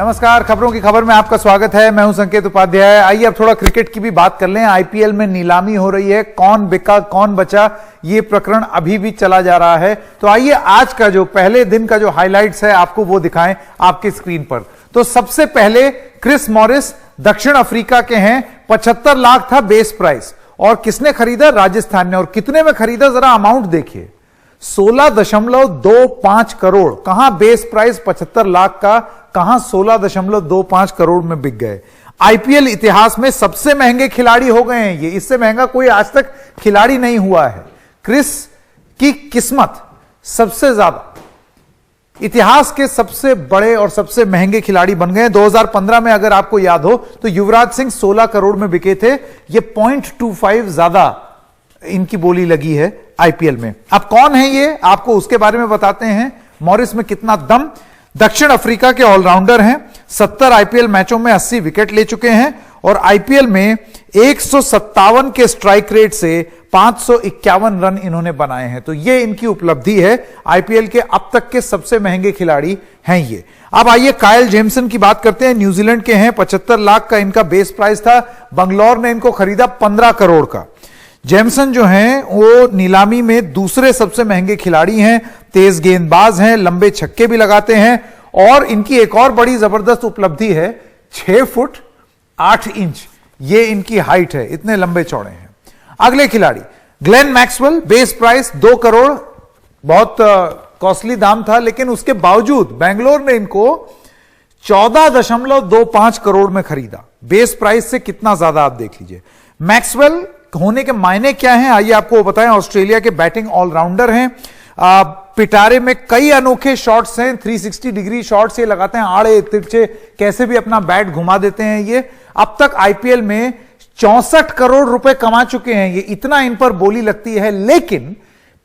नमस्कार, खबरों की खबर में आपका स्वागत है। मैं हूं संकेत उपाध्याय। आइए अब थोड़ा क्रिकेट की भी बात कर लें। आईपीएल में नीलामी हो रही है, कौन बिका कौन बचा, ये प्रकरण अभी भी चला जा रहा है। तो आइए आज का जो पहले दिन का जो हाइलाइट्स है आपको वो दिखाएं आपकी स्क्रीन पर। तो सबसे पहले क्रिस मॉरिस दक्षिण अफ्रीका के हैं। 75 लाख था बेस प्राइस और किसने खरीदा? राजस्थान ने। और कितने में खरीदा जरा अमाउंट देखिए, 16.25 करोड़। कहां बेस प्राइस 75 लाख का, कहां 16.25 करोड़ में बिक गए। आईपीएल इतिहास में सबसे महंगे खिलाड़ी हो गए हैं ये। इससे महंगा कोई आज तक खिलाड़ी नहीं हुआ है। क्रिस की किस्मत सबसे ज्यादा, इतिहास के सबसे बड़े और सबसे महंगे खिलाड़ी बन गए। 2015 में अगर आपको याद हो तो युवराज सिंह 16 करोड़ में बिके थे। ये 0.25 ज्यादा इनकी बोली लगी है आईपीएल में। अब कौन है ये, आपको उसके बारे में बताते हैं। मॉरिस में कितना दम। दक्षिण अफ्रीका के ऑलराउंडर हैं। 70 आईपीएल मैचों में 80 विकेट ले चुके हैं और आईपीएल में 157 के स्ट्राइक रेट से 551 रन इन्होंने बनाए हैं। तो ये इनकी उपलब्धि है। आईपीएल के अब तक के सबसे महंगे खिलाड़ी हैं ये। अब आइए काइल जेमसन की बात करते हैं। न्यूजीलैंड के हैं। 75 लाख का इनका बेस प्राइस था। बंगलौर ने इनको खरीदा 15 करोड़ का। जेमसन जो हैं वो नीलामी में दूसरे सबसे महंगे खिलाड़ी हैं। तेज गेंदबाज हैं, लंबे छक्के भी लगाते हैं और इनकी एक और बड़ी जबरदस्त उपलब्धि है, 6 फुट 8 इंच ये इनकी हाइट है। इतने लंबे चौड़े हैं। अगले खिलाड़ी Glenn Maxwell, base price 2 crore. बहुत कॉस्टली दाम था, लेकिन उसके बावजूद बेंगलोर ने इनको 14.25 करोड़ में खरीदा। बेस प्राइस से कितना ज्यादा आप देख लीजिए। मैक्सवेल होने के मायने क्या हैं आइए आपको बताएं। ऑस्ट्रेलिया के बैटिंग ऑलराउंडर हैं। पिटारे में कई अनोखे शॉट्स हैं। 360 डिग्री शॉट्स ये लगाते हैं, आड़े तिरछे कैसे भी अपना बैट घुमा देते हैं ये। अब तक आईपीएल में 64 करोड़ रुपए कमा चुके हैं ये। इतना इन पर बोली लगती है, लेकिन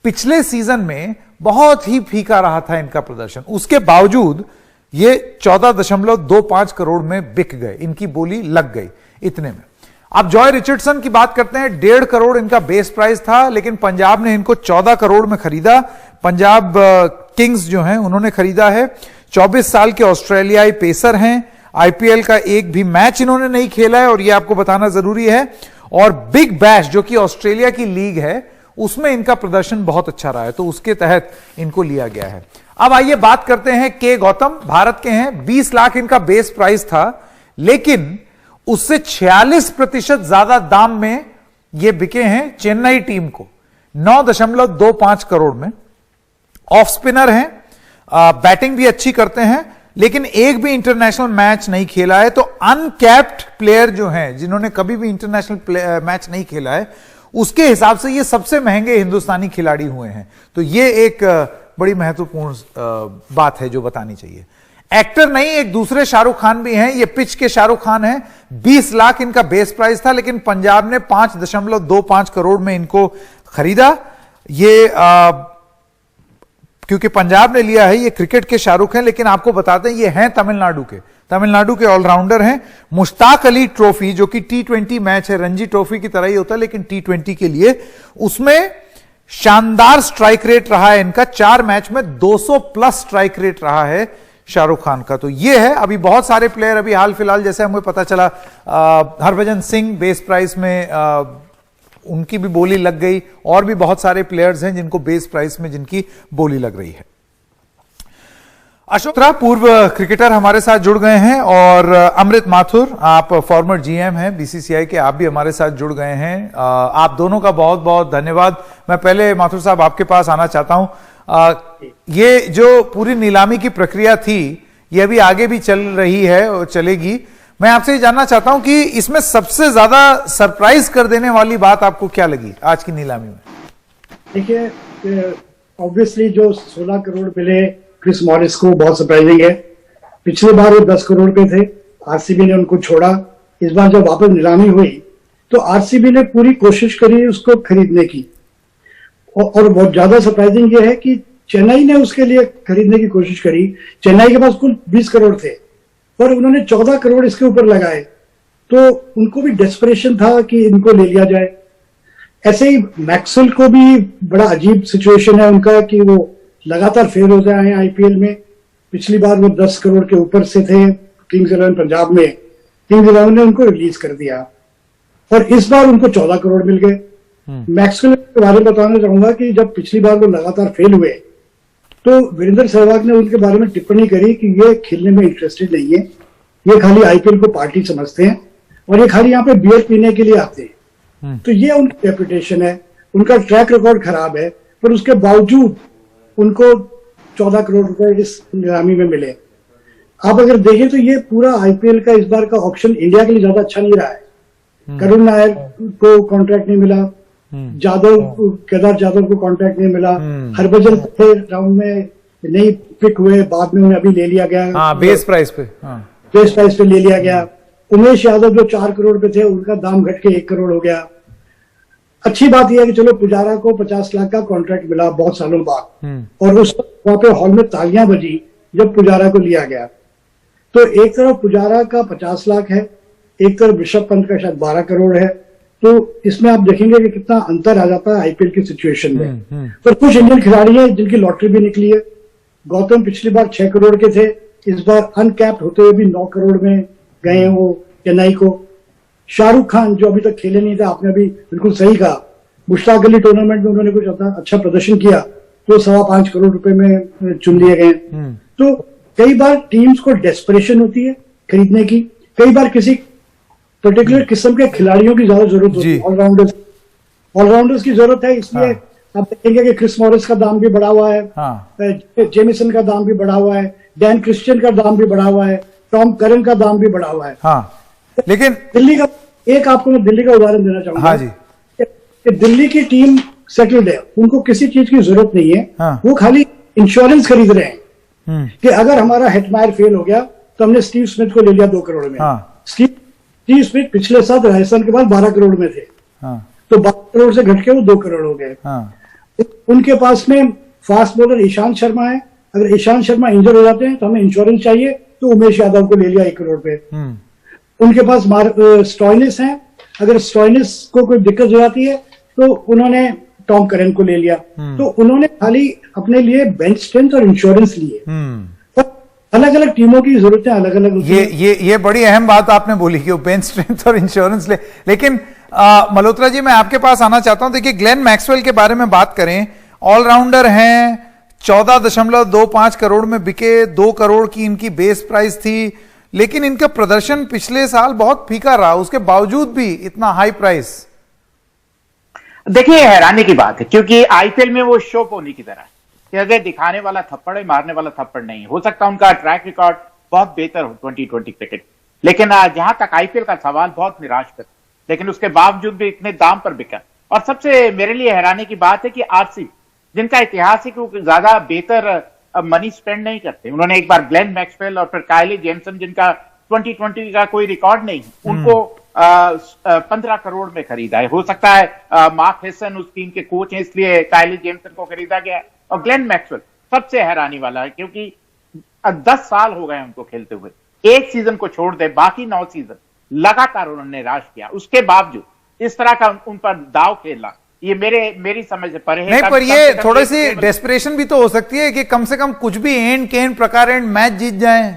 पिछले सीजन में बहुत ही फीका रहा था इनका प्रदर्शन। उसके बावजूद ये 14.25 करोड़ में बिक गए। इनकी बोली लग गई इतने में। अब जॉय रिचर्डसन की बात करते हैं। 1.5 करोड़ इनका बेस प्राइस था, लेकिन पंजाब ने इनको 14 करोड़ में खरीदा। पंजाब किंग्स जो हैं उन्होंने खरीदा है। 24 साल के ऑस्ट्रेलियाई पेसर हैं। आईपीएल का एक भी मैच इन्होंने नहीं खेला है और यह आपको बताना जरूरी है। और बिग बैश जो कि ऑस्ट्रेलिया की लीग है उसमें इनका प्रदर्शन बहुत अच्छा रहा है, तो उसके तहत इनको लिया गया है। अब आइए बात करते हैं के गौतम, भारत के हैं। 20 लाख इनका बेस प्राइस था, लेकिन उससे 46% ज्यादा दाम में ये बिके हैं चेन्नई टीम को, 9.25 करोड़ में। ऑफ स्पिनर हैं, बैटिंग भी अच्छी करते हैं, लेकिन एक भी इंटरनेशनल मैच नहीं खेला है। तो अनकैप्ड प्लेयर जो हैं, जिन्होंने कभी भी इंटरनेशनल मैच नहीं खेला है, उसके हिसाब से ये सबसे महंगे हिंदुस्तानी खिलाड़ी हुए हैं। तो ये एक बड़ी महत्वपूर्ण बात है जो बतानी चाहिए। एक्टर नहीं, एक दूसरे शाहरुख खान भी हैं। ये पिच के शाहरुख खान हैं। 20 लाख इनका बेस प्राइस था, लेकिन पंजाब ने 5.25 करोड़ में इनको खरीदा। ये क्योंकि पंजाब ने लिया है, ये क्रिकेट के शाहरुख हैं, लेकिन आपको बताते हैं ये हैं तमिलनाडु के ऑलराउंडर हैं। मुश्ताक अली ट्रॉफी जो कि T20 मैच है, रणजी ट्रॉफी की तरह ही होता है लेकिन T20 के लिए, उसमें शानदार स्ट्राइक रेट रहा है इनका। 4 मैच में 200 प्लस स्ट्राइक रेट रहा है शाहरुख खान का। तो ये है। अभी बहुत सारे प्लेयर, अभी हाल फिलहाल जैसे हमें पता चला हरभजन सिंह बेस प्राइस में उनकी भी बोली लग गई। और भी बहुत सारे प्लेयर्स हैं जिनको बेस प्राइस में जिनकी बोली लग रही है। अशोक त्रा पूर्व क्रिकेटर हमारे साथ जुड़ गए हैं और अमृत माथुर, आप फॉर्मर जीएम हैं बीसीसीआई के, आप भी हमारे साथ जुड़ गए हैं। आप दोनों का बहुत बहुत धन्यवाद। मैं पहले माथुर साहब आपके पास आना चाहता हूं। ये जो पूरी नीलामी की प्रक्रिया थी ये अभी आगे भी चल रही है और चलेगी। मैं आपसे ये जानना चाहता हूं कि इसमें सबसे ज्यादा सरप्राइज कर देने वाली बात आपको क्या लगी आज की नीलामी में? देखिए, ऑब्वियसली जो 16 करोड़ मिले क्रिस मॉरिस को बहुत सरप्राइजिंग है। पिछले बार वो 10 करोड़ पे थे, आरसीबी ने उनको छोड़ा। इस बार जब वापस नीलामी हुई तो आरसीबी ने पूरी कोशिश करी उसको खरीदने की। और बहुत ज्यादा सरप्राइजिंग ये है कि चेन्नई ने उसके लिए खरीदने की कोशिश करी। चेन्नई के पास कुल 20 करोड़ थे, पर उन्होंने 14 करोड़ इसके ऊपर लगाए। तो उनको भी डेस्परेशन था कि इनको ले लिया जाए। ऐसे ही मैक्सवेल को भी बड़ा अजीब सिचुएशन है उनका कि वो लगातार फेल हो रहे हैं आईपीएल में। पिछली बार वो 10 करोड़ के ऊपर से थे, किंग्स इलेवन पंजाब में किंग्स इलेवन ने उनको रिलीज कर दिया और इस बार उनको 14 करोड़ मिल गए। मैक्सवेल के बारे में बताना चाहूंगा कि जब पिछली बार वो लगातार फेल हुए तो वीरेंद्र सहवाग ने उनके बारे में टिप्पणी करी कि ये खेलने में इंटरेस्टेड नहीं है, ये खाली आईपीएल को पार्टी समझते हैं और ये खाली यहाँ पे बियर पीने के लिए आते हैं। तो ये उनकी रेपुटेशन है, उनका ट्रैक रिकॉर्ड खराब है, पर उसके बावजूद उनको 14 करोड़ रुपए इस नीलामी में मिले। आप अगर देखें तो ये पूरा आईपीएल का इस बार का ऑप्शन इंडिया के लिए ज्यादा अच्छा नहीं रहा है। करुण नायर को कॉन्ट्रैक्ट नहीं मिला, केदार जाधव को कॉन्ट्रैक्ट नहीं मिला, हरभजन राउंड में नहीं पिक हुए, बाद में उन्हें अभी ले लिया गया बेस प्राइस पे, बेस प्राइस पे ले लिया गया। उमेश यादव जो 4 करोड़ पे थे उनका दाम घट के 1 करोड़ हो गया। अच्छी बात यह है कि चलो पुजारा को 50 लाख का कॉन्ट्रैक्ट मिला बहुत सालों बाद, और उस वहां पे हॉल में तालियां बजी जब पुजारा को लिया गया। तो एक तरफ पुजारा का 50 लाख है, एक तरफ ऋषभ पंत का शायद 12 करोड़ है। तो इसमें आप देखेंगे कि कितना अंतर आ जाता है आईपीएल की सिचुएशन में। पर कुछ इंडियन खिलाड़ी हैं जिनकी लॉटरी भी निकली है। गौतम पिछली बार 6 करोड़ के थे, इस बार अनकैप्ड होते हुए भी 9 करोड़ में गए हैं वो चेन्नई को। शाहरुख खान जो अभी तक खेले नहीं थे, आपने अभी बिल्कुल सही कहा, मुश्ताक अली टूर्नामेंट में उन्होंने कुछ अच्छा प्रदर्शन किया तो 5.25 करोड़ रुपए में चुन लिए गए। तो कई बार टीम्स को डेस्परेशन होती है खरीदने की, कई बार किसी पर्टिकुलर किस्म के खिलाड़ियों की ज्यादा जरूरत होती है, ऑलराउंडर्स की जरूरत है। इसलिए आप देखेंगे कि क्रिस मॉरिस का दाम भी बढ़ा हुआ है, जेमिसन का दाम भी बढ़ा हुआ है, डैन क्रिश्चियन का दाम भी बढ़ा हुआ है, टॉम करन का दाम भी बढ़ा हुआ है। लेकिन दिल्ली का आपको मैं दिल्ली का उदाहरण देना चाहूंगा कि दिल्ली की टीम सेटल्ड है, उनको किसी चीज की जरूरत नहीं है। वो खाली इंश्योरेंस खरीद रहे हैं कि अगर हमारा हेटमायर फेल हो गया तो हमने स्टीव स्मिथ को ले लिया 2 करोड़ में। स्टीव स्मिथ पिछले साल राजस्थान के बाद 12 करोड़ में थे, तो 12 करोड़ से घट के वो 2 करोड़ हो गए। उनके पास में फास्ट बॉलर ईशांत शर्मा है, अगर ईशांत शर्मा इंजर हो जाते हैं तो हमें इंश्योरेंस चाहिए, तो उमेश यादव को ले लिया 1 करोड़ पे। उनके पास स्टॉइनिस है, अगर स्टॉइनिस को कोई दिक्कत हो जाती है तो उन्होंने टॉम करन को ले लिया। तो उन्होंने खाली अपने लिए बेंच स्ट्रेंथ और इंश्योरेंस लिए। अलग अलग टीमों की जरूरतें अलग अलग होती हैं। ये बड़ी अहम बात आपने बोली कि वो बेंच स्ट्रेंथ और इंश्योरेंस ले। लेकिन मल्होत्रा जी, मैं आपके पास आना चाहता हूं। देखिए, ग्लेन मैक्सवेल के बारे में बात करें, ऑलराउंडर हैं, 14.25 करोड़ में बिके, 2 करोड़ की इनकी बेस प्राइस थी, लेकिन इनका प्रदर्शन पिछले साल बहुत फीका रहा, उसके बावजूद भी इतना हाई प्राइस। देखिए, हैरानी की बात है क्योंकि आईपीएल में वो शो पोनी की तरह कि अगर दिखाने वाला थप्पड़ है, मारने वाला थप्पड़ नहीं। हो सकता है उनका ट्रैक रिकॉर्ड बहुत बेहतर हो 2020 क्रिकेट, लेकिन जहां तक आईपीएल का सवाल, बहुत निराश कर, लेकिन उसके बावजूद भी इतने दाम पर बिका। और सबसे मेरे लिए हैरानी की बात है कि आरसीबी, जिनका इतिहास है कि वो बेहतर मनी स्पेंड नहीं करते, उन्होंने एक बार ग्लेन मैक्सवेल और फिर कायली जेमसन, जिनका 2020 का कोई रिकॉर्ड नहीं, उनको 15 करोड़ में खरीदा है। हो सकता है मार्क हेसन उस टीम के कोच हैं, इसलिए कायली जेमसन को खरीदा गया। और ग्लेन मैक्सवेल सबसे हैरानी वाला है क्योंकि 10 साल हो गए उनको खेलते हुए, एक सीजन को छोड़ दे बाकी 9 सीजन लगातार उन्होंने निराश किया। उसके बावजूद इस तरह का उन पर दाव खेलना, ये मेरी समझ से परे है। नहीं, पर ये थोड़ी सी डेस्परेशन भी तो हो सकती है कि कम से कम कुछ भी एंड केन प्रकार एंड मैच जीत जाए।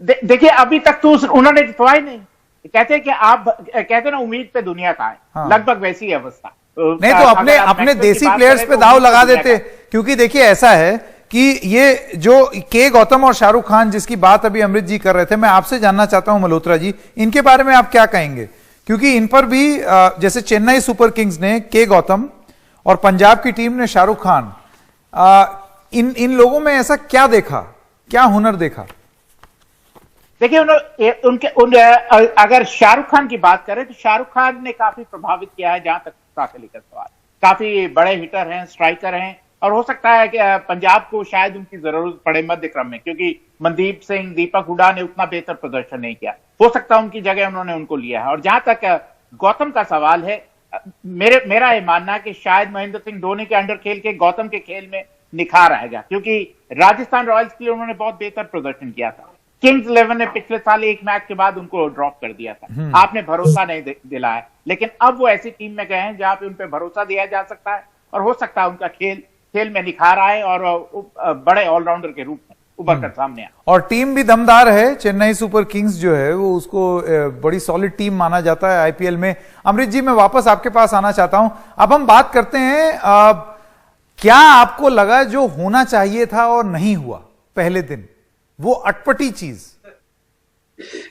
देखिए, अभी तक तो उन्होंने जितवाई नहीं। कहते हैं कि आप कहते ना, उम्मीद पे दुनिया का है, लगभग वैसी है अवस्था। नहीं तो अपने देसी प्लेयर्स पे दाव लगा देते, क्योंकि देखिए ऐसा है कि ये जो के गौतम और शाहरुख खान जिसकी बात अभी अमृत जी कर रहे थे, मैं आपसे जानना चाहता हूं मल्होत्रा जी, इनके बारे में आप क्या कहेंगे? क्योंकि इन पर भी जैसे चेन्नई सुपर किंग्स ने के गौतम और पंजाब की टीम ने शाहरुख खान, इन लोगों में ऐसा क्या देखा, क्या हुनर देखा? देखिए, अगर शाहरुख खान की बात करें तो शाहरुख खान ने काफी प्रभावित किया है। जहां तक मुश्ताक अली का सवाल, काफी बड़े हिटर हैं, स्ट्राइकर हैं, और हो सकता है कि पंजाब को शायद उनकी जरूरत पड़े मध्य क्रम में, क्योंकि मनदीप सिंह, दीपक हुडा ने उतना बेहतर प्रदर्शन नहीं किया। हो सकता है उनकी जगह उन्होंने उनको लिया है। और जहां तक गौतम का सवाल है, मेरा ये मानना है कि शायद महेंद्र सिंह धोनी के अंडर खेल के गौतम के खेल में निखार आएगा, क्योंकि राजस्थान रॉयल्स के लिए उन्होंने बहुत बेहतर प्रदर्शन किया था। किंग्स 11 ने पिछले साल एक मैच के बाद उनको ड्रॉप कर दिया था, आपने भरोसा नहीं दिलाया, लेकिन अब वो ऐसी टीम में गए हैं जहां पे उन पे भरोसा दिया जा सकता है, और हो सकता है उनका खेल में निखार आए और बड़े ऑलराउंडर के रूप में उभर कर सामने आए। और टीम भी दमदार है, चेन्नई सुपर किंग्स जो है वो उसको बड़ी सॉलिड टीम माना जाता है आईपीएल में। अमृत जी, मैं वापस आपके पास आना चाहता हूं। अब हम बात करते हैं, क्या आपको लगा जो होना चाहिए था और नहीं हुआ पहले दिन, वो अटपटी चीज?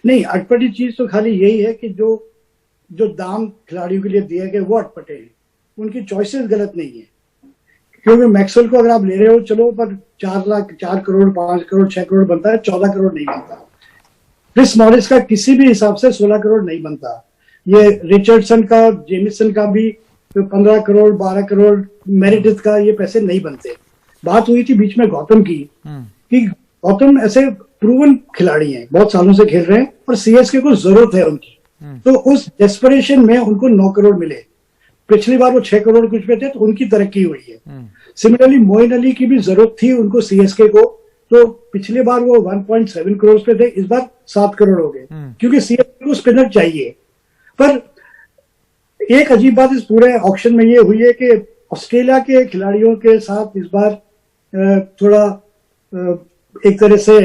नहीं, अटपटी चीज तो खाली यही है कि जो दाम खिलाड़ियों के लिए दिए गए वो अटपटे हैं, उनकी चॉइसेस गलत नहीं है। क्योंकि मैक्सवेल को अगर आप ले रहे हो चलो, पर 4 लाख, 4 करोड़, 5 करोड़, 6 करोड़ बनता है, 14 करोड़ नहीं बनता। क्रिस मॉरिस का किसी भी हिसाब से 16 करोड़ नहीं बनता। ये रिचर्डसन का, जेमिसन का भी 15 करोड़, 12 करोड़, मेरिडिथ का ये पैसे नहीं बनते। बात हुई थी बीच में गौतम की, कि गौतम ऐसे प्रूवन खिलाड़ी हैं, बहुत सालों से खेल रहे हैं और सीएसके को जरूरत है उनकी, तो उस डेस्परेशन में उनको 9 करोड़ मिले। पिछली बार वो 6 करोड़ कुछ पे थे, तो उनकी तरक्की हुई है। सिमिलरली मोइन अली की भी जरूरत थी उनको सीएसके को, तो पिछली बार वो 1.7 करोड़ पे थे, इस बार 7 करोड़ हो गए, क्योंकि सीएसके को स्पिनर चाहिए। पर एक अजीब बात इस पूरे ऑक्शन में ये हुई है कि ऑस्ट्रेलिया के खिलाड़ियों के साथ इस बार थोड़ा एक तरह से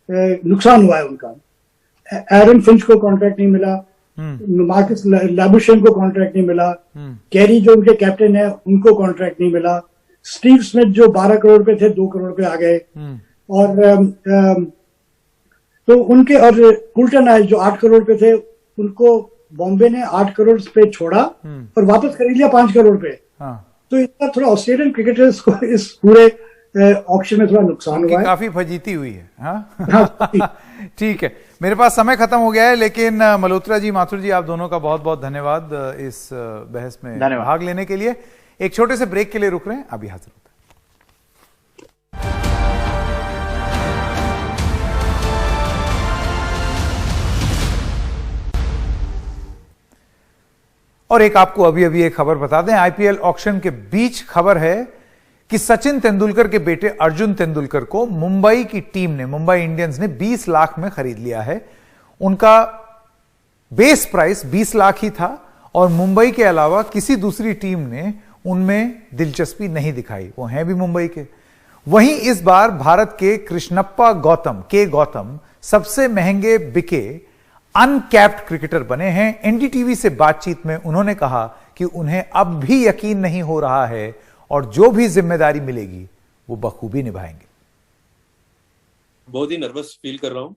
नुकसान हुआ है उनका। एरन फिंच को कॉन्ट्रैक्ट नहीं मिला, मार्कस लाबुशेन को कॉन्ट्रैक्ट नहीं मिला, कैरी जो उनके कैप्टन है उनको कॉन्ट्रैक्ट नहीं मिला, स्टीव स्मिथ जो 12 करोड़ पे थे 2 करोड़ पे आ गए, और तो उनके, और कुल्टन आए जो 8 करोड़ पे थे, उनको बॉम्बे ने 8 करोड़ पे छोड़ा और वापस खरीद लिया 5 करोड़ पे। तो इस बार थोड़ा ऑस्ट्रेलियन क्रिकेटर्स को इस पूरे ऑक्शन में थोड़ा नुकसान हुआ है, काफी फजीती हुई है। हाँ? ठीक है, मेरे पास समय खत्म हो गया है, लेकिन मल्होत्रा जी, माथुर जी, आप दोनों का बहुत बहुत धन्यवाद इस बहस में भाग लेने के लिए। एक छोटे से ब्रेक के लिए रुक रहे हैं, अभी हाजिर होते हैं। और एक आपको अभी अभी एक खबर बता दें, आईपीएल ऑक्शन के बीच खबर है कि सचिन तेंदुलकर के बेटे अर्जुन तेंदुलकर को मुंबई की टीम ने, मुंबई इंडियंस ने 20 लाख में खरीद लिया है। उनका बेस प्राइस 20 लाख ही था और मुंबई के अलावा किसी दूसरी टीम ने उनमें दिलचस्पी नहीं दिखाई, वो हैं भी मुंबई के। वहीं इस बार भारत के कृष्णप्पा गौतम सबसे महंगे बिके अनकैप्ड क्रिकेटर बने हैं। एनडीटीवी से बातचीत में उन्होंने कहा कि उन्हें अब भी यकीन नहीं हो रहा है और जो भी जिम्मेदारी मिलेगी वो बखूबी निभाएंगे। बहुत ही नर्वस फील कर रहा हूँ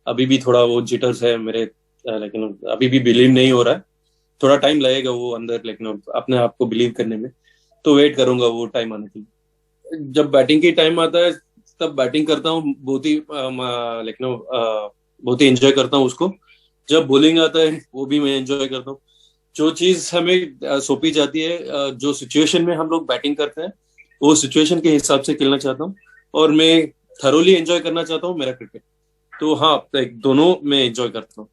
अभी भी थोड़ा वो जिटर्स है मेरे, लेकिन अभी भी बिलीव नहीं हो रहा है। थोड़ा टाइम लगेगा वो अंदर, लेकिन अपने आप को बिलीव करने में, तो वेट करूंगा वो टाइम आने के लिए। जब बैटिंग की टाइम आता है तब बैटिंग करता हूँ, बहुत ही एंजॉय करता हूँ उसको। जब बॉलिंग आता है वो भी मैं एंजॉय करता हूँ। जो चीज हमें सौंपी जाती है, जो सिचुएशन में हम लोग बैटिंग करते हैं, वो सिचुएशन के हिसाब से खेलना चाहता हूँ और मैं थरोली एंजॉय करना चाहता हूँ मेरा क्रिकेट। तो हाँ, दोनों मैं एंजॉय करता हूँ।